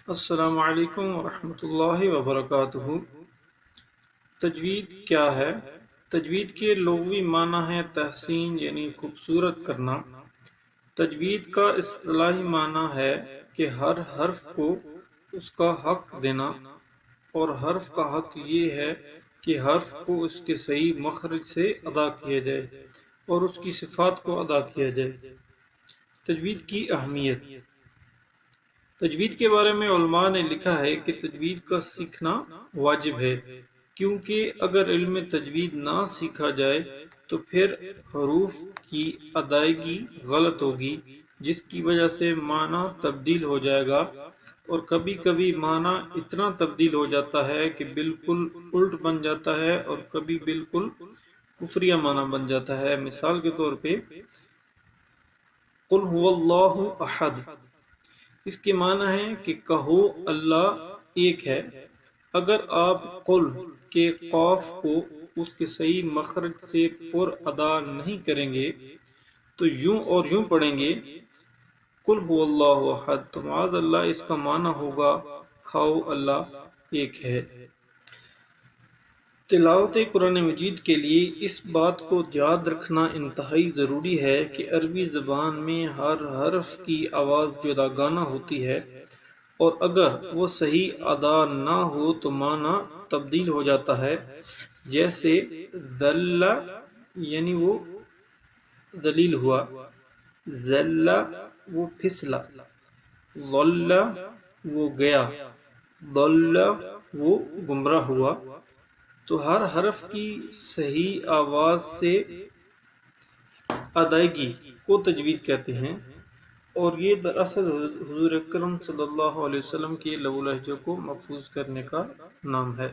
السلام علیکم ورحمۃ اللہ وبرکاتہ۔ تجوید کیا ہے؟ تجوید کے لغوی معنی ہے تحسین یعنی خوبصورت کرنا۔ تجوید کا اصطلاحی معنی ہے کہ ہر حرف کو اس کا حق دینا، اور حرف کا حق یہ ہے کہ حرف کو اس کے صحیح مخرج سے ادا کیا جائے اور اس کی صفات کو ادا کیا جائے۔ تجوید کی اہمیت۔ تجوید کے بارے میں علماء نے لکھا ہے کہ تجوید کا سیکھنا واجب ہے، کیونکہ اگر علم تجوید نہ سیکھا جائے تو پھر حروف کی ادائیگی غلط ہوگی، جس کی وجہ سے معنی تبدیل ہو جائے گا، اور کبھی کبھی معنی اتنا تبدیل ہو جاتا ہے کہ بالکل الٹ بن جاتا ہے، اور کبھی بالکل کفریہ معنی بن جاتا ہے۔ مثال کے طور پہ قل هو اللہ احد، اس کے معنی ہے کہ کہو اللہ ایک ہے۔ اگر آپ قل کے قاف کو اس کے صحیح مخرج سے پر ادا نہیں کریں گے تو یوں اور یوں پڑھیں گے قل هو اللہ احد، تو معاذ اللہ اس کا معنی ہوگا کھاؤ اللہ ایک ہے۔ تلاوت قرآن مجید کے لیے اس بات کو یاد رکھنا انتہائی ضروری ہے کہ عربی زبان میں ہر حرف کی آواز جداگانہ ہوتی ہے، اور اگر وہ صحیح ادا نہ ہو تو معنی تبدیل ہو جاتا ہے۔ جیسے ذل یعنی وہ ذلیل ہوا، ذل وہ پھسلا، ضل وہ گیا، ضل وہ گمراہ ہوا۔ تو ہر حرف کی صحیح آواز سے ادائیگی کو تجوید کہتے ہیں، اور یہ دراصل حضور اکرم صلی اللہ علیہ وسلم کے لب و لہجے کو محفوظ کرنے کا نام ہے۔